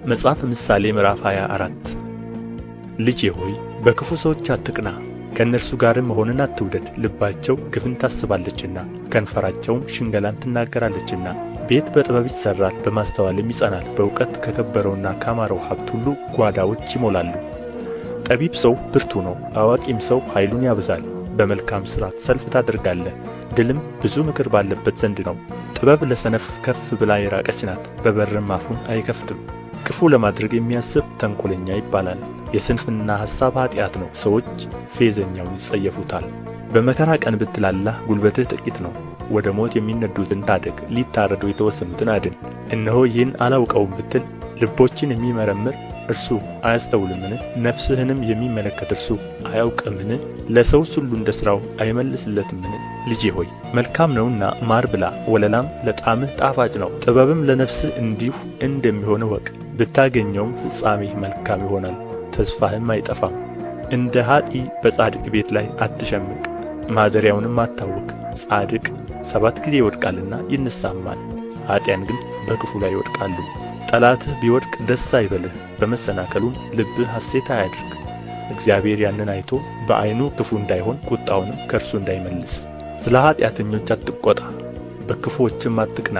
መጽሐፈ ምሳሌ ምዕራፍ 24 ልጄ ሆይ በክፉ ሰዎች አትቅና፣ ከእነርሱ ጋርም መሆንን አትውደድ። ልባቸው ግፍን ታስባለችና ከንፈራቸውም ሽንገላን ትናገራለችና። ቤት በጥበብ ይሠራል፣ በማስተዋልም ይጸናል። በእውቀት ከከበረውና ካማረው ሀብት ሁሉ ጓዳዎች ይሞላሉ። ጠቢብ ሰው ብርቱ ነው፣ አዋቂም ሰው ኃይሉን ያበዛል። በመልካም ሥርዓት ሰልፍ ታደርጋለህ፣ ድልም ብዙ ምክር ባለበት ዘንድ ነው። ጥበብ ለሰነፍ ከፍ ብላ የራቀች ናት፣ በበርም አፉን አይከፍትም። ክፉ ለማድረግ የሚያስብ ተንኰለኛ ይባላል። የስንፍና ሐሳብ ኀጢአት ነው፣ ሰዎች ፌዘኛውን ይጸየፉታል። በመከራ ቀን ብትላላ ጉልበትህ ጥቂት ነው። ወደ ሞት የሚነዱትን ታደግ፣ ሊታረዱ የተወሰኑትን አድን። እነሆ ይህን አላውቀውም ብትል ልቦችን የሚመረምር እርሱ አያስተውልምን? ነፍስህንም የሚመለከት እርሱ አያውቅምን? ለሰውስ ሁሉ እንደ ሥራው አይመልስለትምን? ልጄ ሆይ መልካም ነውና ማር ብላ፣ ወለላም ለጣምህ ጣፋጭ ነው። ጥበብም ለነፍስህ እንዲሁ እንደሚሆን እወቅ። ብታገኘውም ፍጻሜህ መልካም ይሆናል፣ ተስፋህም አይጠፋም። እንደ ኀጥእ በጻድቅ ቤት ላይ አትሸምቅ፣ ማደሪያውንም አታውክ። ጻድቅ 7 ጊዜ ይወድቃልና ይነሣማል፣ ኀጥኣን ግን በክፉ ላይ ይወድቃሉ። ጠላትህ ቢወድቅ ደስ አይበልህ፣ በመሰናከሉም ልብህ ሐሤት አያድርግ። እግዚአብሔር ያንን አይቶ በዓይኑ ክፉ እንዳይሆን ቍጣውንም ከእርሱ እንዳይመልስ። ስለ ኀጢአተኞች አትቈጣ፣ በክፉዎችም አትቅና።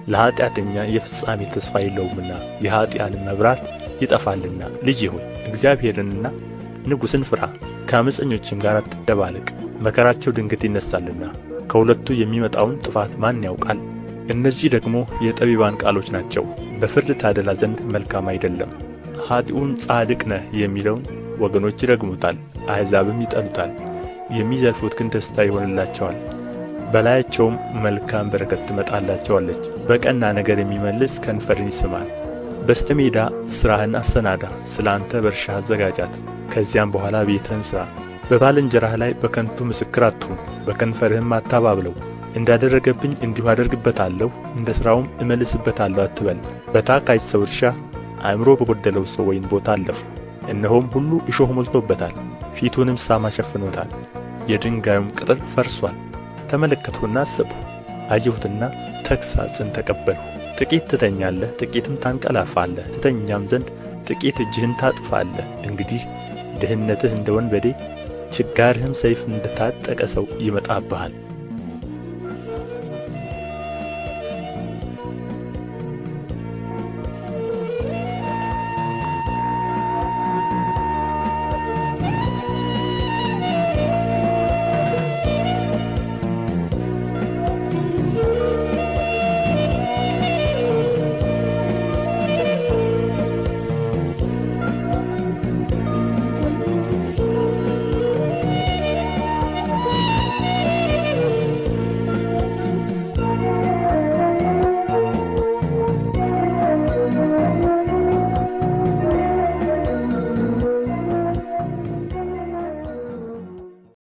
ለኀጢአተኛ የፍጻሜ ተስፋ የለውምና የኀጥኣንም መብራት ይጠፋልና። ልጄ ሆይ እግዚአብሔርንና ንጉሥን ፍራ፣ ከዓመፀኞችም ጋር አትደባለቅ። መከራቸው ድንገት ይነሣልና ከሁለቱ የሚመጣውን ጥፋት ማን ያውቃል? እነዚህ ደግሞ የጠቢባን ቃሎች ናቸው። በፍርድ ታደላ ዘንድ መልካም አይደለም። ኀጥኡን ጻድቅ ነህ የሚለውን ወገኖች ይረግሙታል፣ አሕዛብም ይጠሉታል። የሚዘልፉት ግን ደስታ ይሆንላቸዋል፣ በላያቸውም መልካም በረከት ትመጣላቸዋለች። በቀና ነገር የሚመልስ ከንፈርን ይስማል። በስተ ሜዳ ሥራህን አሰናዳ፣ ስለ አንተ በእርሻ አዘጋጃት። ከዚያም በኋላ ቤትህን ሥራ። በባልንጀራህ ላይ በከንቱ ምስክር አትሁን፣ በከንፈርህም አታባብለው። እንዳደረገብኝ እንዲሁ አደርግበታለሁ፣ እንደ ሥራውም እመልስበታለሁ አትበል። በታካች ሰው እርሻ አእምሮ በጐደለው ሰው ወይን ቦታ አለፉ። እነሆም ሁሉ እሾህ ሞልቶበታል፣ ፊቱንም ሳማ ሸፍኖታል፣ የድንጋዩም ቅጥር ፈርሶአል። ተመለከትሁና አሰብሁ፣ አየሁትና ተግሣጽን ተቀበልሁ። ጥቂት ትተኛለህ፣ ጥቂትም ታንቀላፋለህ። ትተኛም ዘንድ ጥቂት እጅህን ታጥፋለህ። እንግዲህ ድህነትህ እንደ ወንበዴ ችጋርህም ሰይፍ እንደ ታጠቀ ሰው ይመጣብሃል።